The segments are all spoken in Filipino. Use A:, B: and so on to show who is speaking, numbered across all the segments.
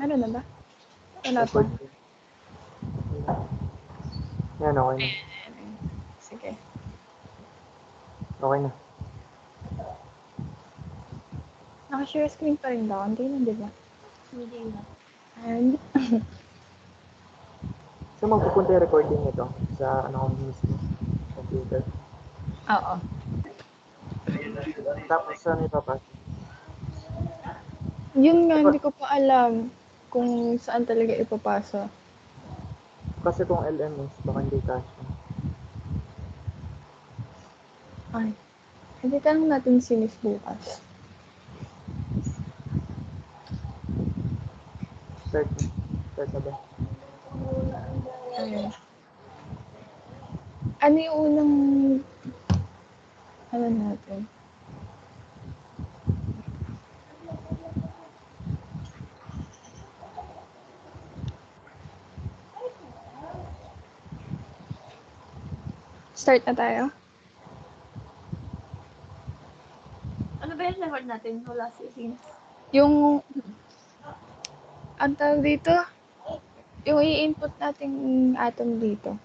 A: Ano na ba? Wala pa.
B: Record din. Yan, okay na.
A: Ayan. Sige.
B: Okay na.
A: Naka-share screen pa rin ba? Hindi na, di ba?
C: Hindi na.
A: And,
B: So, magpupunta yung recording nito sa ano ko mismo, computer.
A: oo.
B: Tapos, saan ipapasok?
A: Yun nga, hindi ko pa alam kung saan talaga ipapasa.
B: Kasi kung LMS, baka hindi kasya.
A: Ay, hindi tanong natin si Miss bukas.
B: Start na. Start na ba?
A: Ayun. Ano yung unang, ano natin? Start na tayo?
C: Ano ba yung record natin? Wala si
A: Yung, ang tawag dito, yung i-input nating atom dito.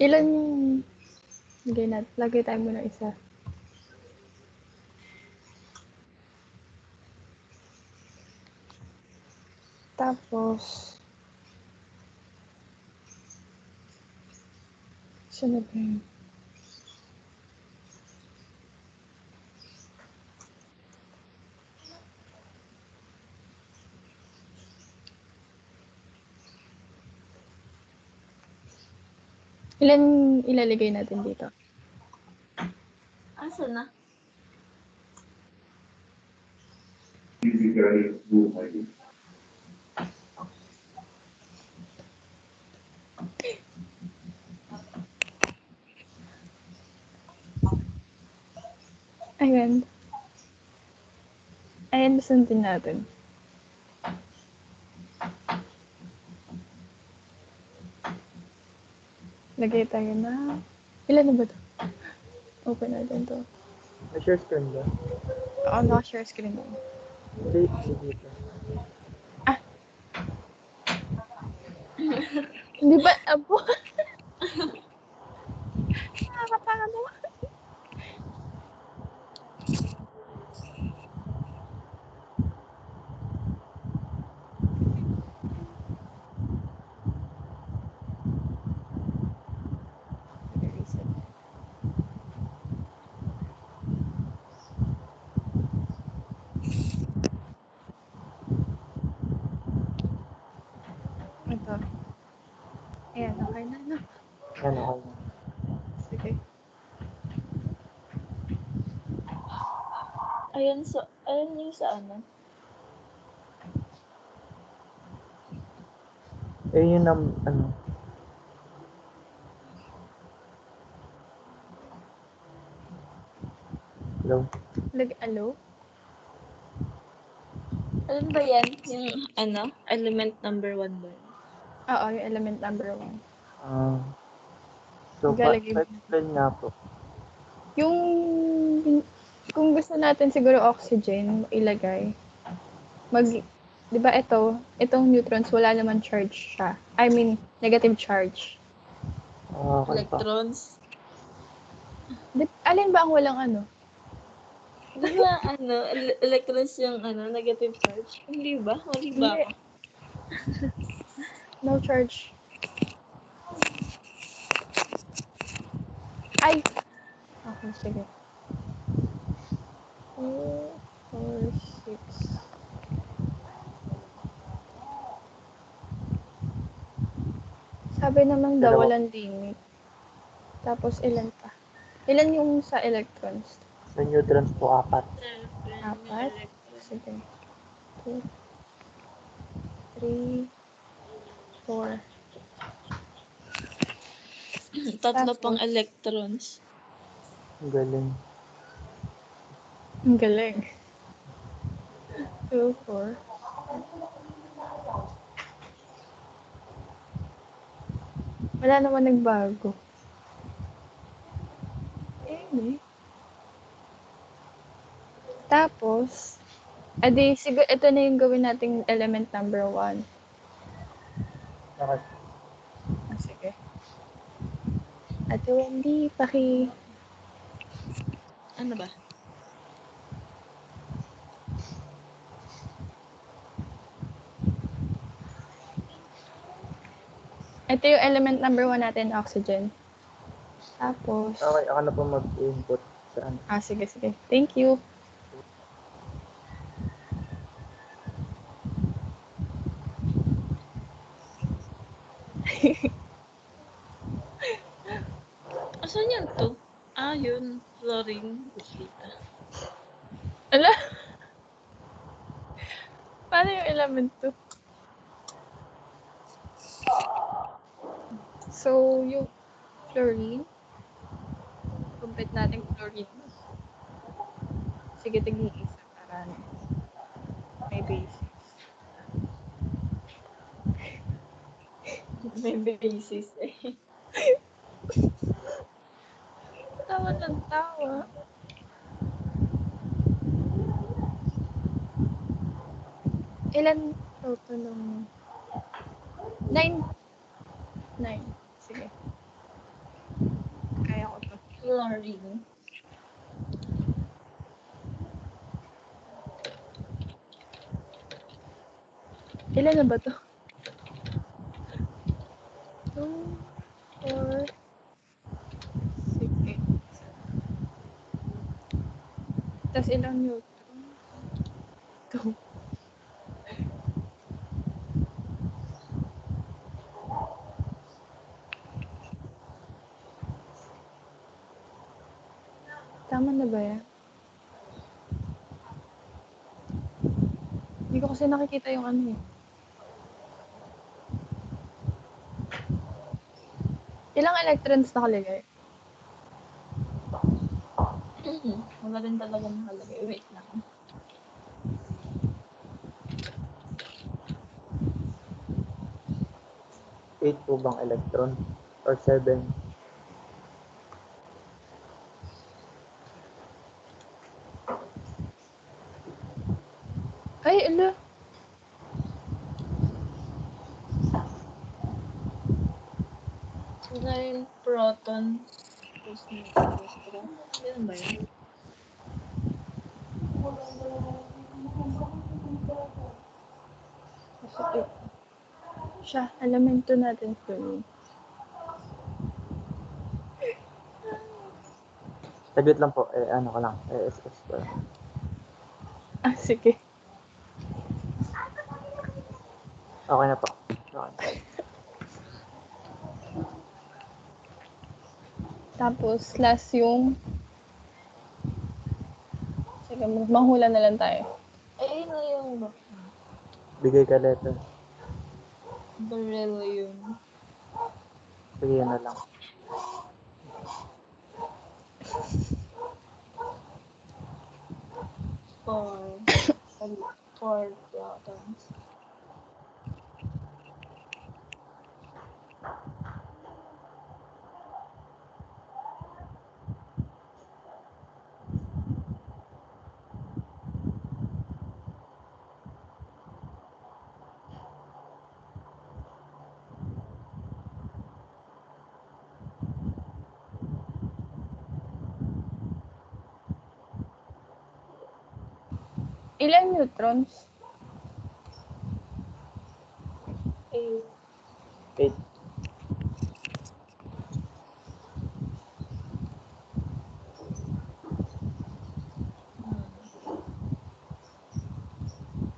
A: Ilan yung, hindi na, lagay tayo muna isa. Tapos, sunod na yun. Ilan ilalagay natin dito?
C: Asa na?
A: Ayan. Ayan, sundin natin. Lagay tayo na, ilan na ba ito? Open natin to.
B: May share screen ba?
A: Oo, naka-share screen mo.
B: Hindi, dito.
A: Hindi ba, abo? Nakakapano. Ito. Ayan, okay na, no?
B: Yan, okay na.
A: Sige.
C: Ayun yung sa ano.
B: Yun ang, ano. Hello?
A: Hello?
C: Alin ba yan? Yung ano? Element number 1 ba yun?
A: Oo, yung element number 1.
B: So,
A: Ilalagay mo.
B: pa-explain nga po.
A: Yung, kung gusto natin siguro oxygen, ilagay. Di ba itong neutrons, wala naman charge siya. I mean, negative charge.
B: Okay pa.
C: Electrons.
A: Alin ba ang walang ano?
C: Di ba ano, electrons yung ano, negative charge? Hindi ba? Mali ba ako?
A: No charge. Ay! Okay, sige. 2, 4, 6. Sabi naman daw,
B: Dalawa.
A: walang limit. Tapos, ilan pa? Ilan yung sa electrons?
B: Sa neutrons po, 4.
A: 4? Sige. 2, 3, 4.
C: Tatlo pang
A: Tapos,
C: electrons.
B: Ang galing.
A: ang galing. 2, 4. Wala naman nagbago. Eh. Tapos, edi, siguro, ito na yung gawin nating element number 1.
B: Okay.
A: Sige. Ate Wendy,
C: Ano ba?
A: Ito yung element number 1 natin, oxygen. Tapos,
B: Okay, ako na po mag-input sa ano.
A: sige. Thank you.
C: Asan yan to? Yun. Fluorine. Kita.
A: Ala? Paano yung element 2? So, yung fluorine, complete natin fluorine. Sige, tig-iisa para ano, may basis.
C: May basis eh.
A: Tawa ng tawa. Ilan total ng 9? 9. Sige. Kaya ko to.
C: Fluorine.
A: Ilan na ba to? 2, 4, 6, 8. Tapos ilang neutron? 2. Tama na ba yan? Hindi ko kasi nakikita yung ano eh. Ilang electrons nakalagay?
C: Wala rin talaga nakalagay. Wait lang.
B: Eight po bang electron? Or 7?
A: Ay, ala.
C: Wala yung proton. Tapos neutron. Ganun ba yun?
A: Siya, elemento natin fluorine.
B: Saglit lang po. Ano ko lang. SS ko lang.
A: Sige.
B: Okay na po. Okay.
A: Tapos, last yung... Sige, manghula na lang tayo.
C: Ano yung
B: Bigay ka letter.
C: beryllium?
B: Sige, yan na lang.
C: Four protons.
A: Ilang neutrons?
C: 8.
B: 8.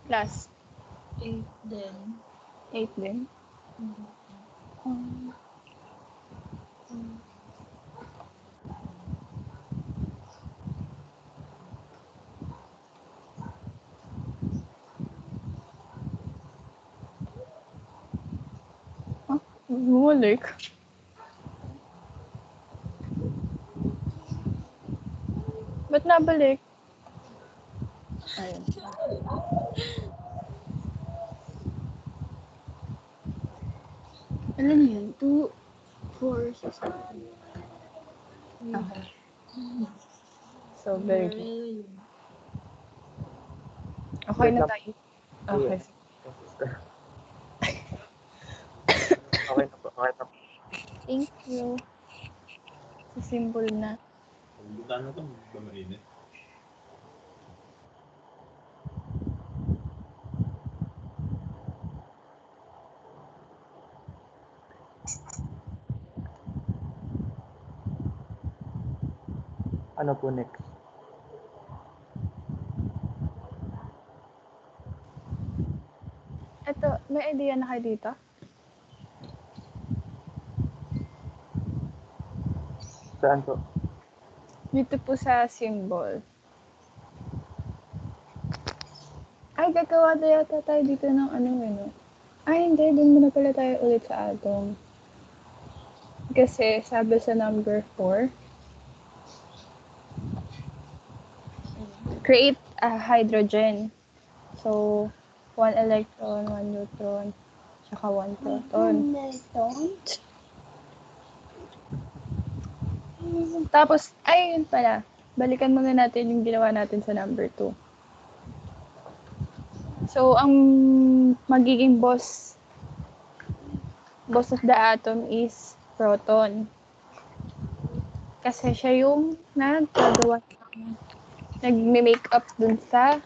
A: Last.
C: 8 din.
A: 8 din. Bumalik. Ba't nabalik? Ayun. Ano na yun? 2, 4, 6, 7. Okay. So, very good.
C: Very.
A: Okay
B: Wait
A: na
B: lang.
A: tayo. Okay.
B: Okay na po. Okay na po.
A: Thank you. Sa symbol na.
D: Buta na to, ba mainit?
B: Ano po next?
A: Ito, may idea na kayo dito?
B: Saan po?
A: Dito po sa symbol. Ay, gagawa na yata tayo dito ng ano, no? Ay, hindi. Doon muna pala tayo ulit sa atom. Kasi, sabi sa number 4, create a hydrogen. So, 1 electron, 1 neutron, tsaka 1 proton. Tapos, ay, yun pala. Balikan muna natin yung ginawa natin sa number 2. So, ang magiging boss of the atom is proton. Kasi siya yung nag-make up dun sa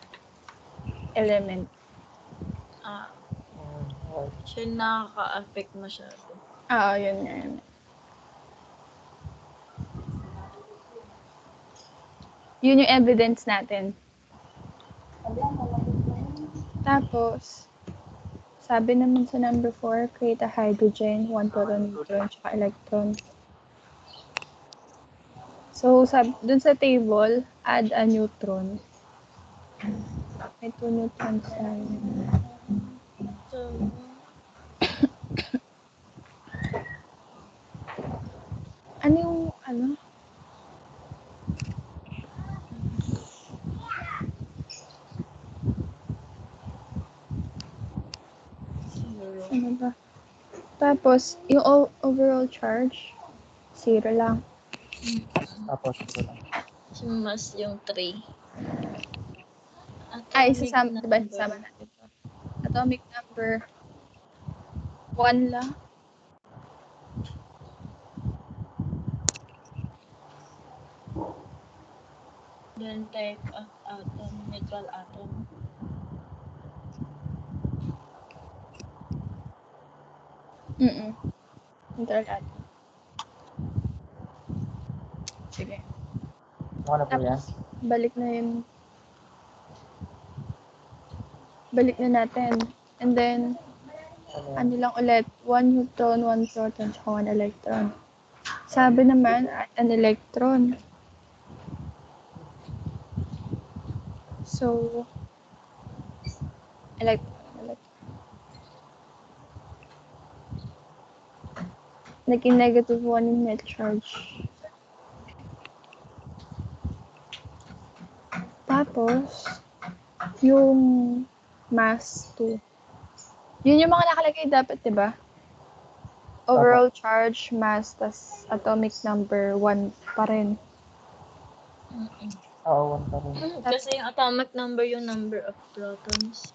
A: element.
C: Siya nakaka-affect masyado.
A: Yun nga yun. Yun yung evidence natin. Tapos, sabi naman sa number 4, create a hydrogen, 1 proton, neutron, tsaka electron. So, dun sa table, add a neutron. May 2 neutrons tayo.
C: So,
A: Ano yung, ano?
C: zero.
A: Ano ba? Tapos, yung overall charge, 0 lang.
B: Tapos ito lang.
C: Mas yung 3.
A: Ay, isasama, diba? Isasama natin to. Atomic number 1 lang.
C: Then type of atom, neutral atom.
A: Neutral atom. Sige.
B: Okay na po yan.
A: Tapos, balik na natin. And then,
B: Ano yan?
A: ano lang ulit, 1 neutron, 1 proton, tsaka 1 electron. Sabi naman, an electron. So, electron. Naging negative 1 yung net charge. Tapos, yung mass 2. Yun yung mga nakalagay dapat, di ba? Overall charge, mass, tas atomic number 1 pa rin.
B: Oo, 1 pa rin.
C: Kasi yung atomic number yung number of protons.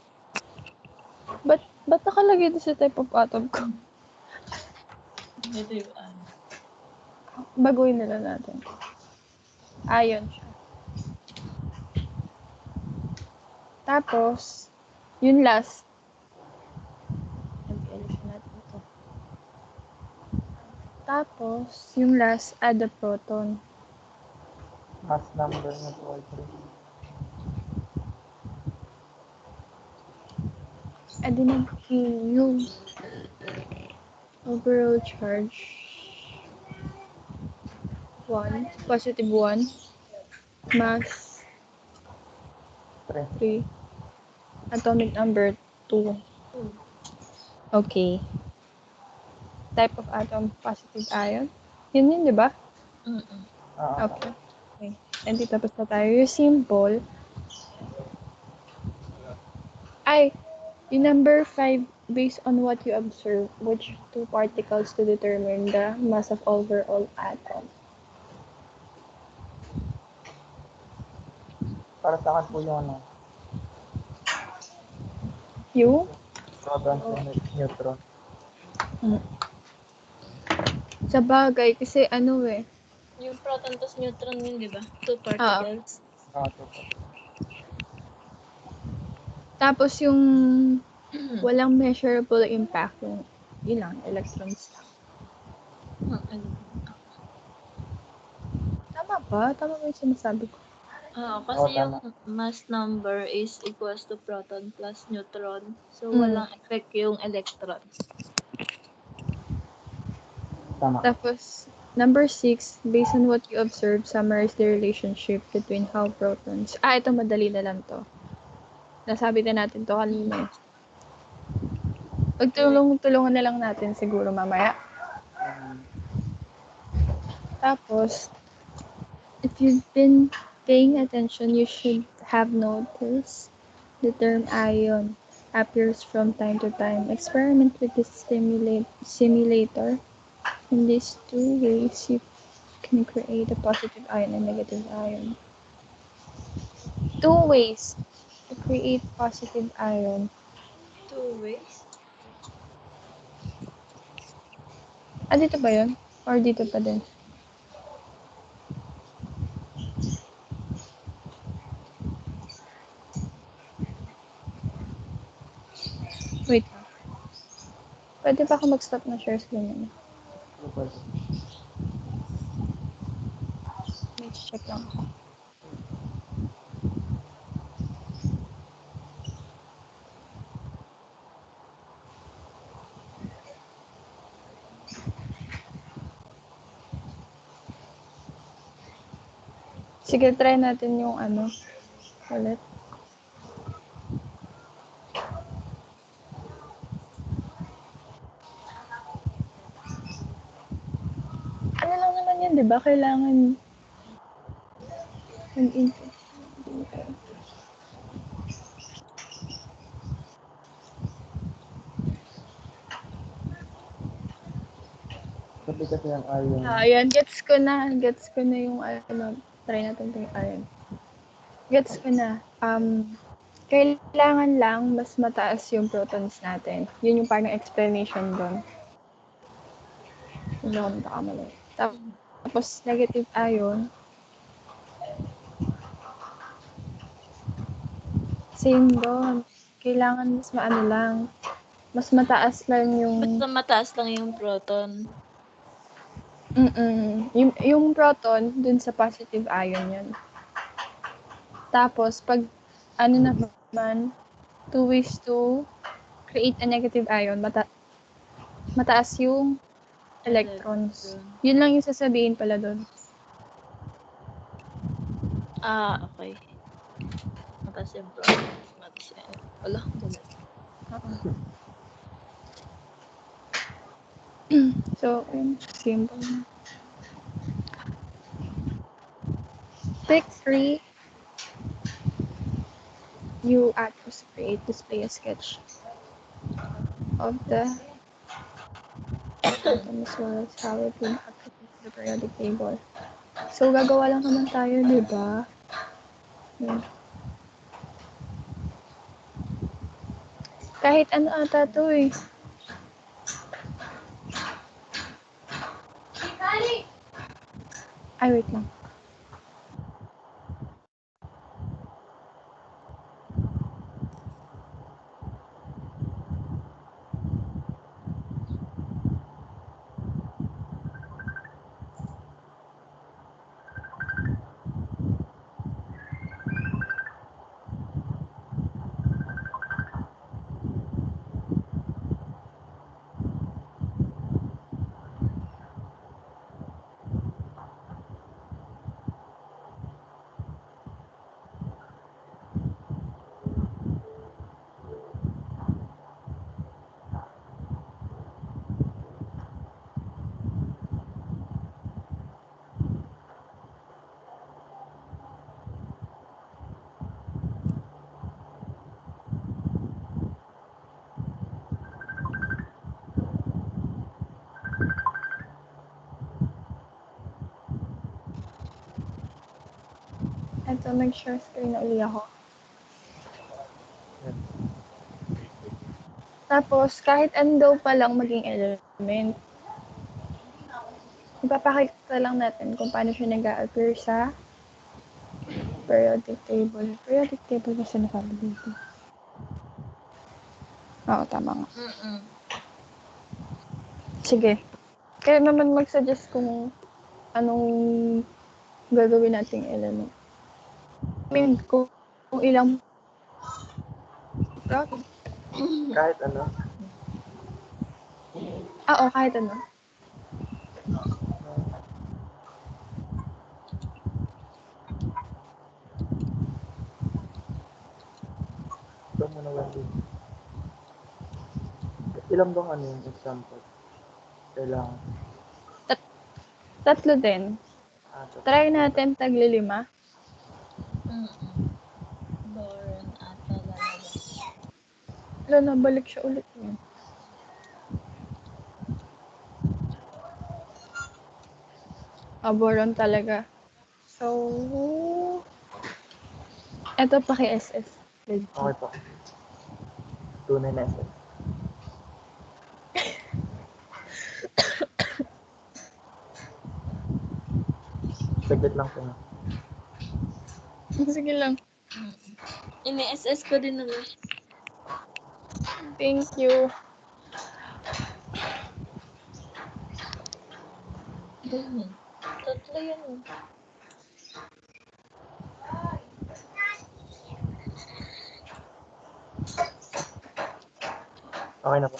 A: Ba't nakalagay doon sa type of atom ko?
C: Ito yung ano.
A: Baguhin na lang natin. Yun siya. Tapos, yung last. Nag-elision natin ito. Tapos, yung last, add a proton.
B: Mass number na po ay 3.
A: Adi na yung overall charge 1, positive 1, mass 3, atomic number 2. Okay. Type of atom, positive ion. Yun, di ba? Okay. And dito tapos na tayo. Yung symbol, Yung number 5, based on what you observe, which two particles to determine the mass of overall atom?
B: Para sa akin po yung ano,
A: Yung?
B: proton and neutron.
A: Sa bagay, kasi ano eh.
C: Yung proton plus neutron yun, di ba? Two particles.
B: Ito po.
A: Tapos yung walang measurable impact, yung yun lang, electrons lang.
C: Ano?
A: Tama ba? Tama ba yung sinasabi ko?
C: Kasi
B: Oo,
C: yung
B: tama.
C: mass number is equals to proton plus neutron. So,
A: Mm.
C: walang effect yung electrons.
B: Tama.
A: Tapos, number 6, based on what you observe, summarize the relationship between how protons... ito madali na lang to. Nasabi na natin to kanina. Pagtulong-tulungan na lang natin siguro mamaya. Tapos, if you've been paying attention, you should have noticed the term ion appears from time to time. Experiment with this simulator. In these two ways, you can create a positive ion and negative ion. 2 ways to create positive ion.
C: 2 ways?
A: Dito ba yun? Or dito pa din? Wait lang. Pwede ba ako mag-stop na share screen naman? May check lang ako. Sige, try natin yung ano. Ulit. Ano lang naman yun, di ba? Kailangan mag-input.
B: Kasi kasi ang ion.
A: Ayan, gets ko na. Gets ko na yung ano. Try natin yung iron. Gets ko na. Kailangan lang mas mataas yung protons natin. Yun yung parang explanation doon. Hindi ako nagkakamali. Tapos, negative ion. Same doon. Kailangan mas maano lang. Mas mataas lang yung...
C: Basta mataas lang yung proton.
A: Yung proton, dun sa positive ion yun. Tapos, pag ano naman, 2 ways to create a negative ion, mataas yung electrons. Yun lang yung sasabihin pala dun.
C: Okay. Mataas yung proton. Mataas yung... Wala, bulat.
A: So, simple. Pick 3. You actors create, display a sketch of the atom as well as how it would accomplish the periodic table. So, gagawa lang naman tayo, di ba? Kahit ano ata to eh. Ay, wait lang. Ito, nag-share screen na uli ako.
B: Yan.
A: Tapos, kahit ano daw pa lang maging element, ipapakita lang natin kung paano siya nag-a-appear sa periodic table. Periodic table kasi nasabi dito. Oo, tama nga. Sige. Kaya naman mag-suggest kung anong gagawin nating element. I mean, kung ilang protein.
B: Kahit ano.
A: Oo, kahit ano.
B: Ito muna Wendy. Ilan bang ano yung example? Kailangan.
A: Tatlo din.
B: So,
A: Try natin tagli-5.
C: Boron ata lalabas.
A: Wala, nabalik siya ulit. Boron talaga. So, eto paki-SS.
B: Okay po. Tunay na essay. Saglit lang po na.
A: Sige lang.
C: Ini-SS ko din naman.
A: Thank you.
C: Tatlo yun.
B: Okay na po.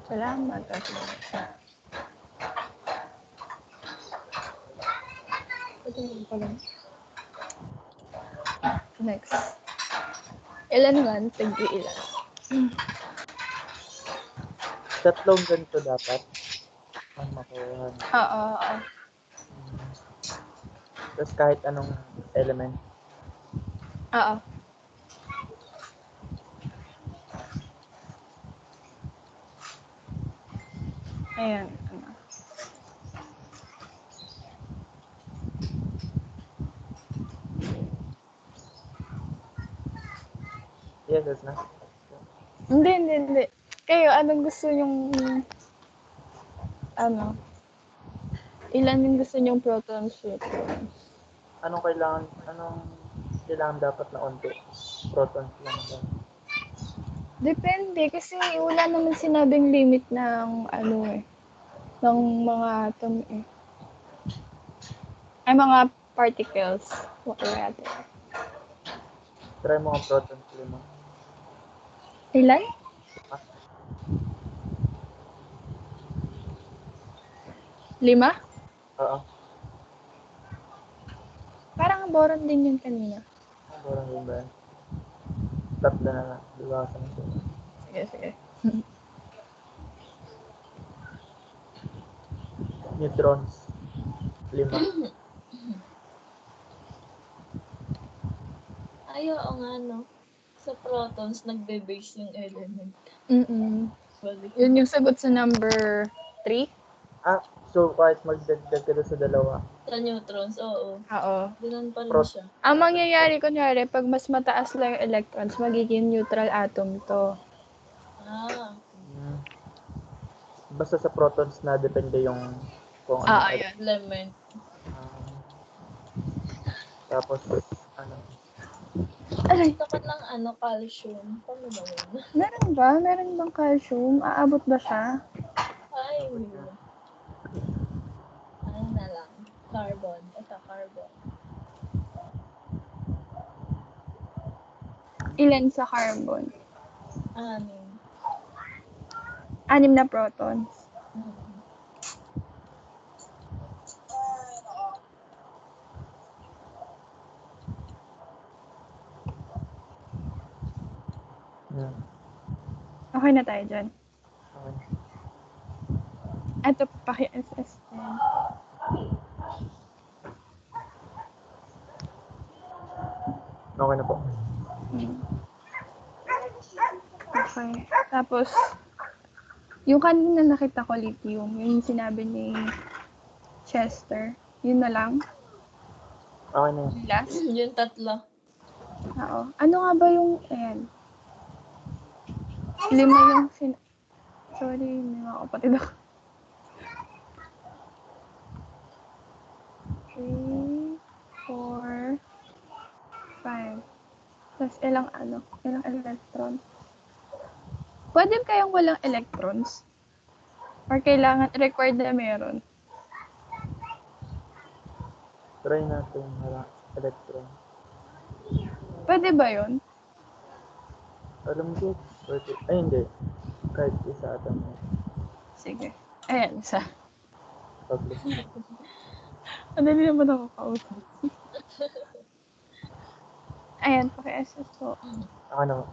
A: Salamat. Next. Ilan man, tag-iilan.
B: Tatlong ganito dapat. Ang makuha.
A: Oo.
B: Tapos kahit anong element.
A: Oo. Ayan.
B: Yes, that's na.
A: Hindi. Kayo, anong gusto nyong, ilan yung gusto nyong protons, neutrons?
B: Anong kailangan dapat na onti? Protons lang ba?
A: Depende, kasi wala naman sinabing limit ng, ng mga atom Ay, mga particles. Rather.
B: Try mo ang protons 5.
A: Ilan? 5?
B: Oo.
A: Parang boron din yun kanina.
B: Parang yun ba yan? Tatlo na lang. Liwasan ko.
A: Sige.
B: Neutrons. 5.
C: Ay, oo nga, no? Sa protons, nagbe-base yung element. Balik.
A: Yun yung sagot sa number 3?
B: So kahit magdagdag ka doon sa dalawa.
C: Sa neutrons, oo.
A: Oo.
C: Ganun pa rin siya.
A: Ang mangyayari, kunyari, pag mas mataas lang yung electrons, magiging neutral atom to.
B: Basta sa protons na depende yung kung ano.
A: Ayan.
C: Element.
B: Tapos,
A: Aray,
C: Tapat ng calcium. Paano ba yun?
A: meron ba? Meron bang calcium? Aabot ba siya?
C: Ay, ano na lang. Carbon. Ito, carbon.
A: Ilan sa carbon?
C: 6.
A: 6 na protons. Okay na tayo dyan.
B: Okay.
A: Ito, paki-SS.
B: Okay na po.
A: Okay. Tapos, yung kanina nakita ko lithium, yung sinabi ni Chester, yun na lang.
B: Okay na yun.
A: Last?
C: Yung tatlo.
A: Oo. Ano nga ba yung, ayan. 5 yung sorry, may mga kapatid ako. 3, 4, 5. Tapos ilang electron? Pwede kayang walang electrons? Or kailangan, required na meron?
B: Try natin wala electron.
A: Pwede ba yun?
B: Alam ko, pwede. Ay, hindi. Kahit isa atom mo.
A: Sige. Ayan, isa.
B: Pag-list.
A: Madali naman ako kausap. Ayan, paki-assess po.
B: Ako naman.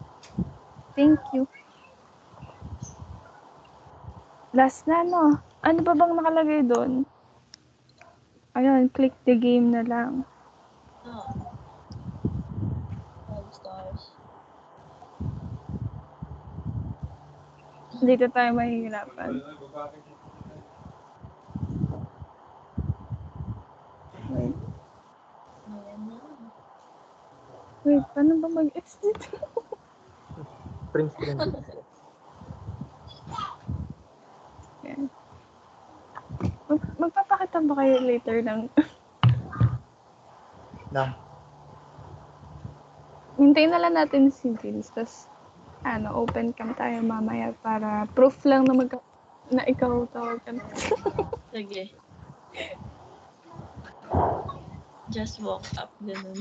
A: Thank you. Last na, no? Ano pa bang nakalagay doon? Ayun, click the game na lang.
C: Oo. 5 stars.
A: Dito tayo mahihirapan. Wait.
C: Ayan na.
A: Wait, paano ba mag-exit?
B: Prince.
A: Ayan. Magpapakita ba kayo later ng...
B: Na.
A: Hintayin na lang natin si Vince, tapos open cam tayo mamaya para proof lang na ikaw tawag ka na.
C: Sige. Just walk up, ganun.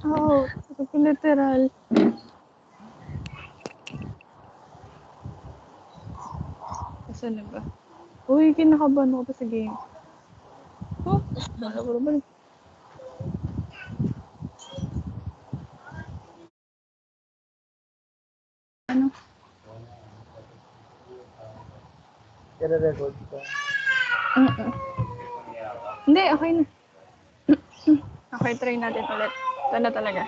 A: Oo, literal. Asan na ba? Uy, kinakabahan ako pa sa game. Oh, ano ko naman. Ano?
B: Kaya record ka.
A: Hindi, okay na. Okay, try natin ulit. Ito na talaga.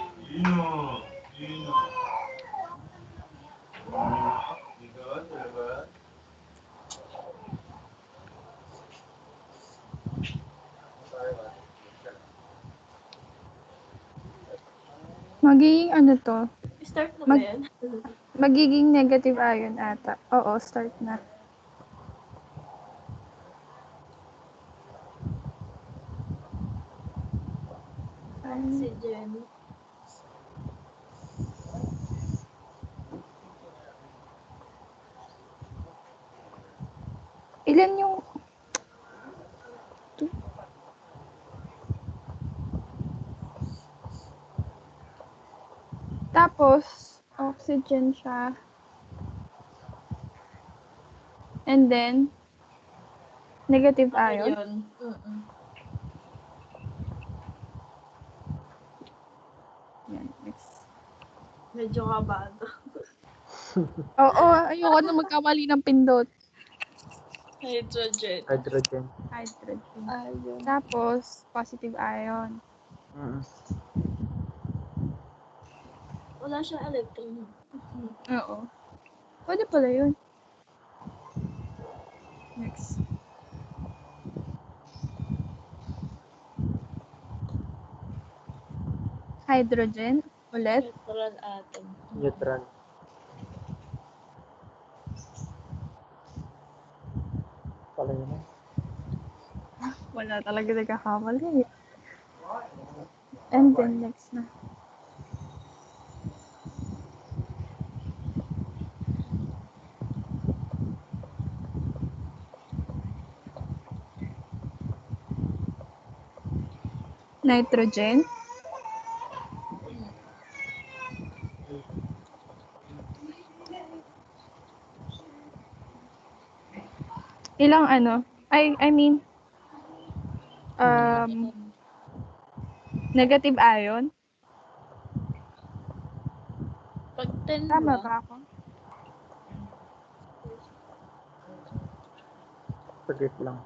A: Magiging ano to?
C: Start na ba yan?
A: Magiging negative ion ata. Oo, start na.
C: Si Jenny.
A: Ilan yung... Tapos, oxygen siya. And then, negative ion.
C: Ayun.
A: Yan, next.
C: Medyo kabado.
A: Oo, ayoko na magkamali ng pindot.
C: Hydrogen.
B: Hydrogen.
A: Hydrogen.
C: Ayun.
A: Tapos, positive ion.
C: Wala siyang electron.
A: Oo. Pwede pala yun. Next. Hydrogen. Ulit.
C: Neutral atom.
B: Neutral. Pala yun eh.
A: Wala talaga nagkakamali. And then, next na. Nitrogen. Ilang I mean, negative ion.
C: Pag 10
A: Tama
C: ba?
A: ba ako?
B: Saglit lang.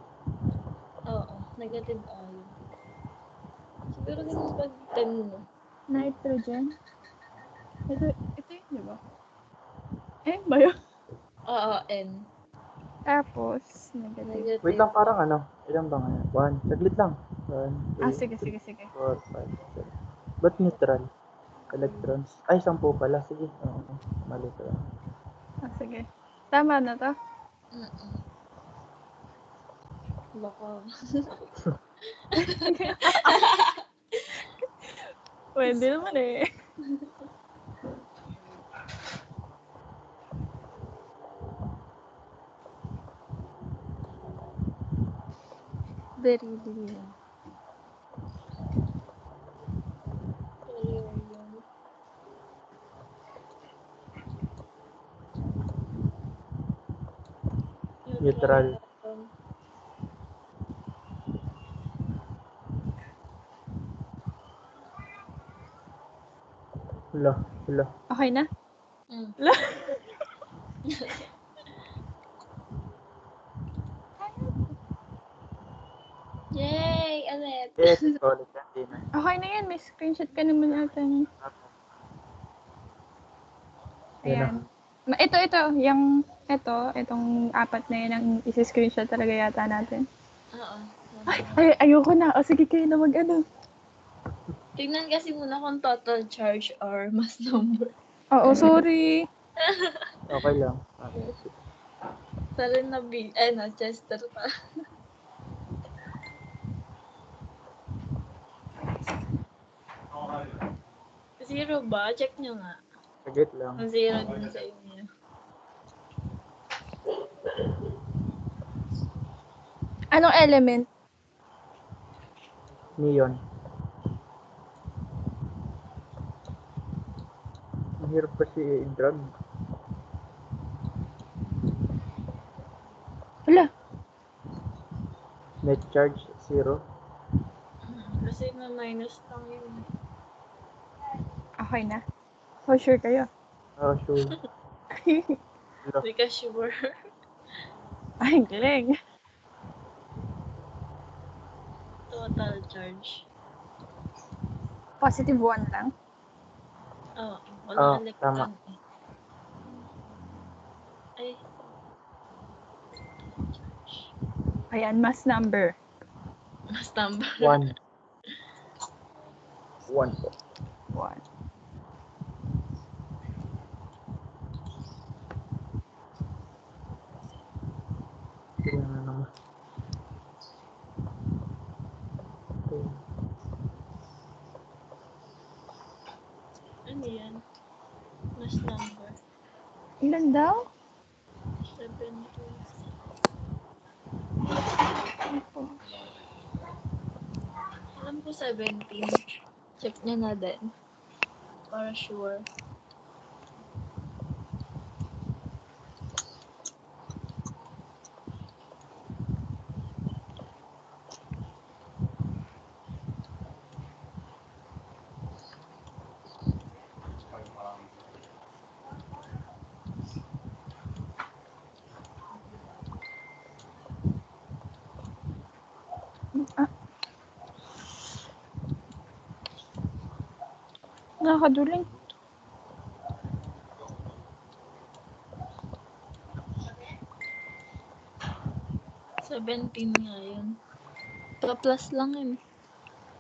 C: Oo. Negative ion. Siguro ganun pag 10 mo.
A: Nitrogen. Ito yun, di ba? Ba yun?
C: Oo, N.
A: Tapos, negative.
C: Negative.
B: Wait lang, parang ano. Ilan ba ngayon? 1. Saglit lang. 1, 2,
A: Sige.
B: 4, 5, 6. Ba't neutral? Electrons. Ay, 10 pala. Sige. Oo. Mali pala.
A: Sige. Tama na to?
C: Baka.
A: Pwede naman eh. Beryllium.
B: Neutral. Hala.
A: Okay na?
C: Mm.
A: Wala.
C: Yay! Ulit.
B: Yes, ulit yan. Di na.
A: Okay na yan. May screenshot ka naman ata.
B: Yan na.
A: Ayan. Ito. Itong apat na yan ang isi-screenshot talaga yata natin.
C: Oo.
A: Ay, ayoko na. O sige, kayo na mag-ano.
C: Tignan kasi muna kung total charge or mass number.
A: Oo, sorry.
B: Okay lang.
C: Sali na Chester pa. Zero ba? Check nyo nga.
B: Sagit lang.
C: Kung zero din sa inyo.
A: Anong element?
B: Neon. Mahirap kasi i-drag.
A: Wala.
B: Net charge, 0.
C: Kasi na-minus lang yun.
A: Okay na. Oh, sure kayo.
B: Oh, sure.
C: Hindi ka sure.
A: Ay, galing.
C: Total charge.
A: Positive 1 lang.
C: Oo. Walang
B: Oh,
C: electron eh. Ay.
A: Ayan, mass number.
C: Mass number.
B: 1. 1 po.
A: 1.
B: Tingnan na naman. Okay.
C: Ano yan? Mass number.
A: Ilan daw?
C: 7 plus. Alam ko 17. Check nyo na din. Para sure.
A: Nakakaduling.
C: $17 nga yun. Pa-plus lang yun.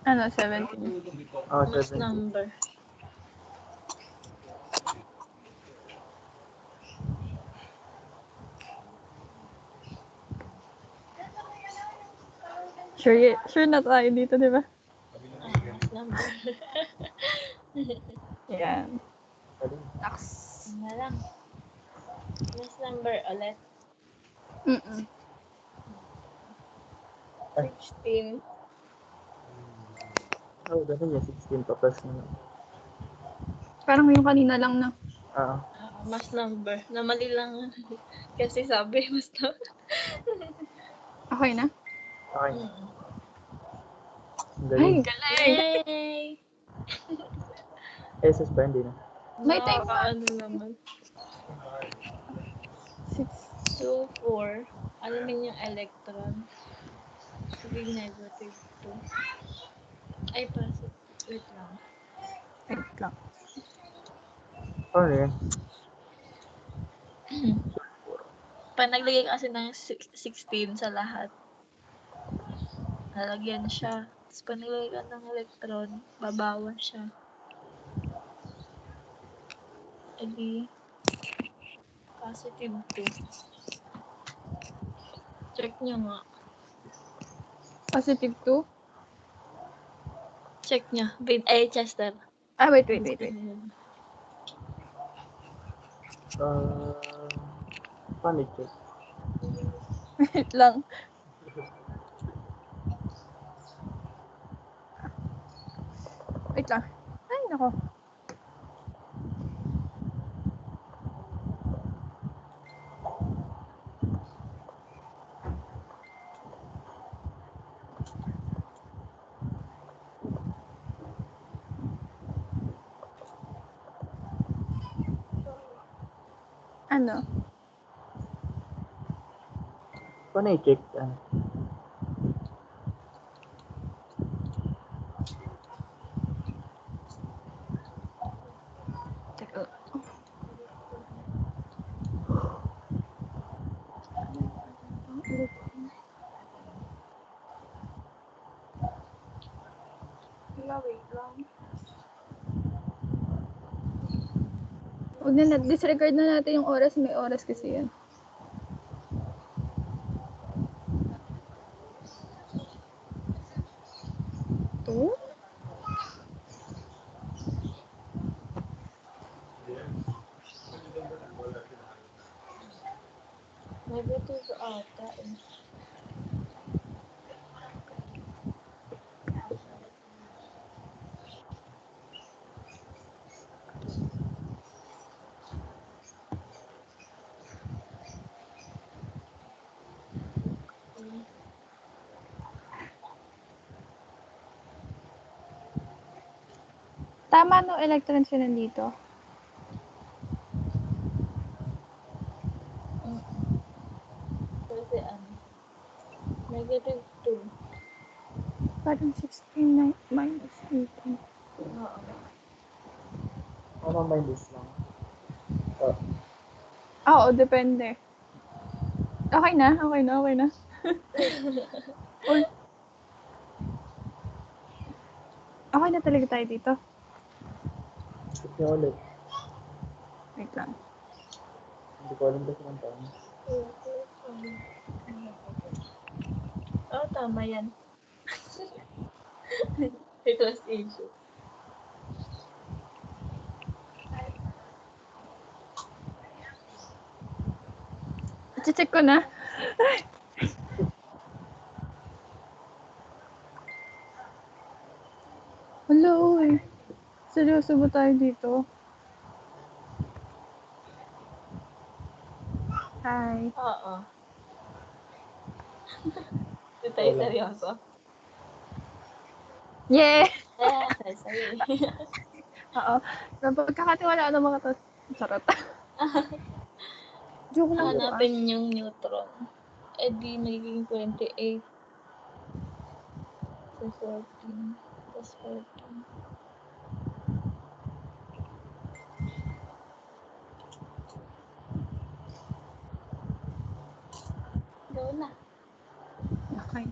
A: Ano, 17?
B: Oh,
C: Mass
B: 17.
C: number.
A: Sure na tayo dito, di ba?
C: Mass number.
A: Yan.
B: Galing.
A: Naks.
C: Nga lang. Mass number ulit.
A: Mm-mm.
C: 16.
B: Oh, ganun yan. 16 pa plus na.
A: Parang yung kanina lang na.
C: Mass number. Na mali lang. Kasi sabi, mass number.
A: Okay na?
B: Okay. Ang
A: Ay,
B: galing.
A: galing.
C: Yay!
B: SS pa, hindi na.
A: May time pa.
C: Ano naman.
A: 6.
C: So, 4. Alamin yung electron. Sabi negative 2. Ay, positive. Wait lang.
A: Wait lang.
B: Ano yan?
C: Pag naglagay ka kasi ng 16 sa lahat, lalagyan siya. Tapos pag nilagay ka ng electron, babawas siya. Edi, positive 2. Check nyo nga.
A: Positive 2?
C: Check nyo. Ay, Chester.
A: Ah, wait.
B: Paano i-check?
A: Wait lang. Wait lang. Ay, nako. Ano?
B: Paano i-check?
A: Teka. Wait lang. Huwag na, disregard na natin yung oras. May oras kasi yan. Two?
C: Negative ata eh.
A: Tama no electrons yun nandito.
C: Kasi negative 2.
A: Parang 16 minus 18.
C: Oo.
B: Ano minus lang?
A: Oo, depende. Okay na. Uy. Okay na talaga tayo dito.
B: Check nyo ulit.
A: Wait lang.
B: Hindi ko alam kasi ng time.
C: Oo, tama yan. It was issue.
A: Check ko na. Hello, eh. Seryoso ba tayo dito? Hi.
C: Oo. Hindi tayo
B: Wala.
C: seryoso.
A: Yeah!
C: Sorry.
A: Oo. Napagkakatiwalaan ng mga to. Charot. Joke lang po.
C: Hanapin yung neutron. Eh di magiging 28. So 14. Plus 14. Go na.
A: Okay.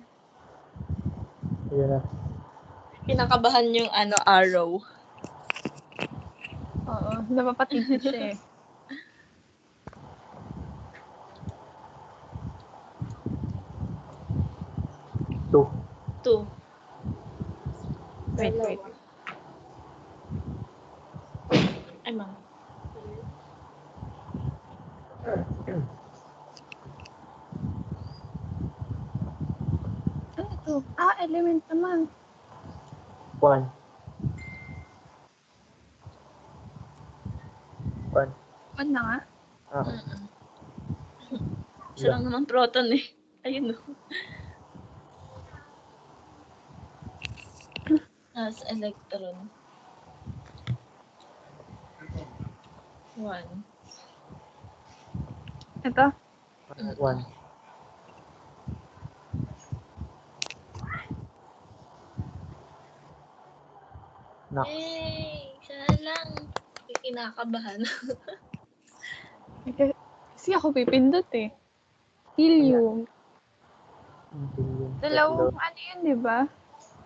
B: Ayan na.
C: Kinakabahan yung arrow.
A: Oo. Napapatigil siya eh.
B: Two.
C: 2.
A: Wait.
C: Ay, ma'am.
A: Ano ito? Element naman.
B: One.
A: One na nga.
C: Siya lang naman proton eh. Ayun no. As electron. 1.
A: Ito.
B: One. Knox.
C: Yay! Sana lang. Kinakabahan.
A: Kasi ako pipindot eh. Helium.
B: Billion.
A: Dalawang ano yun, di ba?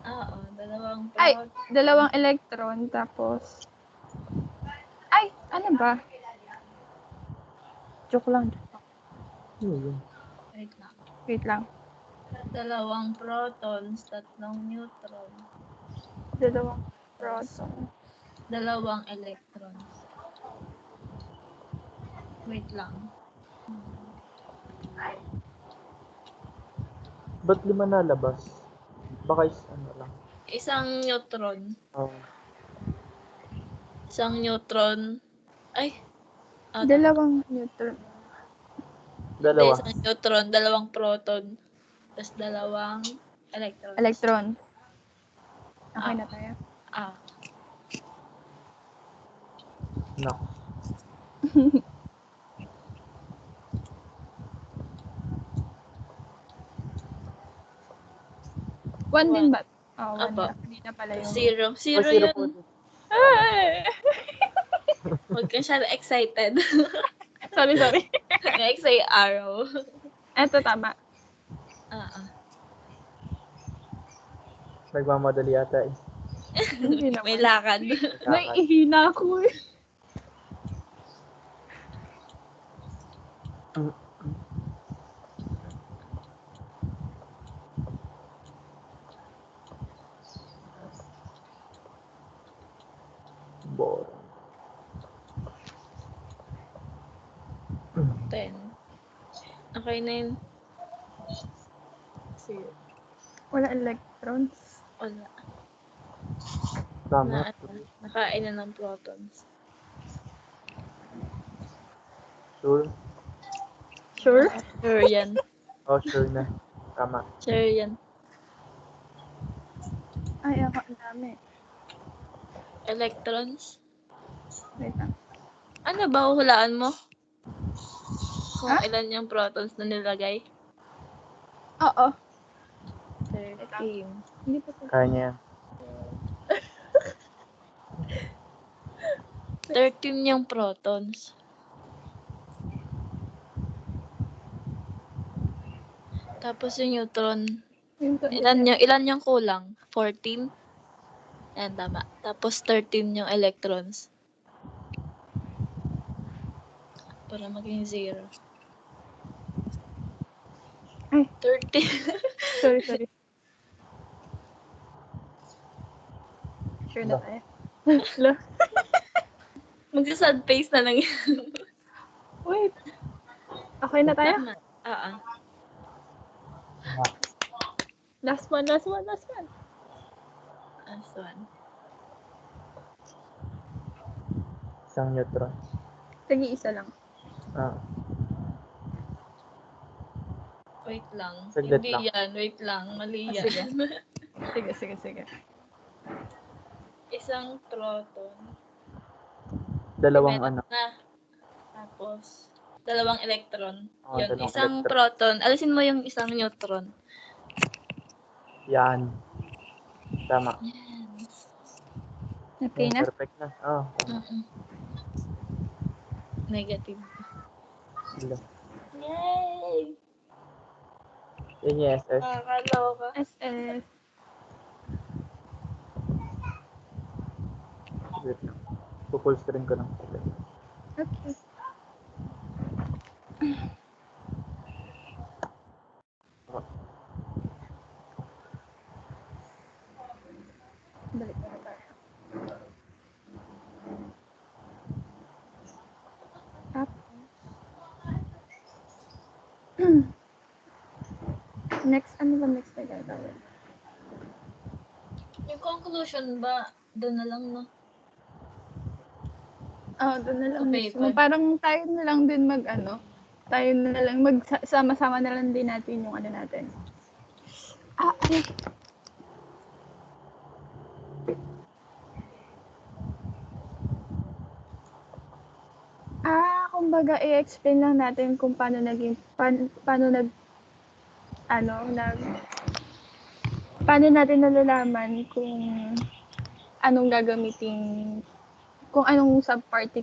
C: Oo, dalawang
A: Ay,
C: proton.
A: dalawang electron, tapos... Ay, ano ba? Joke lang.
B: Ano yun?
C: Wait lang.
A: Wait lang.
C: Dalawang protons, tatlong neutron,
A: Dalawang proton.
C: dalawang electrons. Wait lang.
B: Ba't 5 nalabas? Baka ano lang.
C: Isang neutron.
B: Oh,
C: Isang neutron. Ay. Tama.
A: Dalawang neutron.
C: Hindi,
B: dalawa.
C: isang neutron, dalawang proton, tapos dalawang electrons.
A: Electron. Okay
C: Ah.
A: na tayo.
C: Ah.
B: Nako.
A: One
C: One.
A: din ba? Oh, one
C: Apo.
A: na. Hindi na pala yung...
C: Zero. Zero
B: Zero
C: yun.
B: po din.
A: Ay!
C: Huwag ka siya excited.
A: sorry.
C: Next ay arrow.
A: Eto, tama.
B: Nagmamadali ata eh.
A: Hindi
C: May
A: naman.
C: lakad.
A: Naiihina ako eh.
B: Boring.
C: 10. Okay na yun. Zero.
A: Wala electrons.
C: Wala.
B: Tama.
C: Nakain na ng protons.
B: Sure?
A: Sure?
C: Sure yan.
B: Oh, sure na. Tama.
C: Sure yan.
A: Ay, ako ang dami.
C: Electrons.
A: Wait lang.
C: Ano ba huhulaan mo? Kung
A: Ha?
C: ilan yung protons na nilagay?
A: Oo.
C: 13.
A: Hindi pa po.
B: Kaya niya yan.
C: 13 yung protons. Tapos yung neutron, ilan yung kulang? 14? Yan, tama. Tapos 13 yung electrons. Para maging 0.
A: Ay.
C: 13.
A: Sorry. Sure na
B: Ba?
A: tayo. Hello?
C: Magsa-sad face na lang yan.
A: Wait. Okay na tayo?
C: Tama.
A: Last one.
C: Last one.
B: Isang neutron.
A: Tagi-isa lang.
B: Ah,
C: Wait lang.
B: Saglit
C: Hindi
B: lang.
C: yan. Wait lang. Mali
A: Ah,
C: yan.
A: Sige.
C: Isang proton.
B: dalawang
C: Meron
B: ano.
C: na. Tapos, dalawang electron.
B: Oh,
C: Yun.
B: dalawang
C: Isang
B: electron.
C: proton. Alisin mo yung isang neutron.
B: Yan. Tama.
A: Okay
B: Yan,
A: na?
B: perfect na. Oh, tama.
C: Negative.
B: Sila.
C: Yay!
B: Yan yung SS.
C: Nakakaloka.
A: SS.
B: Wait lang. Full screen ko lang.
A: Okay.
B: Oh,
A: Balik na tayo. Next, ano ba next na gagawin?
C: Yung conclusion ba, doon na lang, no?
A: Doon na lang
C: Sa
A: mismo.
C: paper.
A: Parang tayo na lang din tayo na lang, magsama-sama na lang din natin yung ano natin. Ay. Kumbaga i-explain lang natin kung paano paano natin nalalaman kung anong gagamitin, kung anong subparticle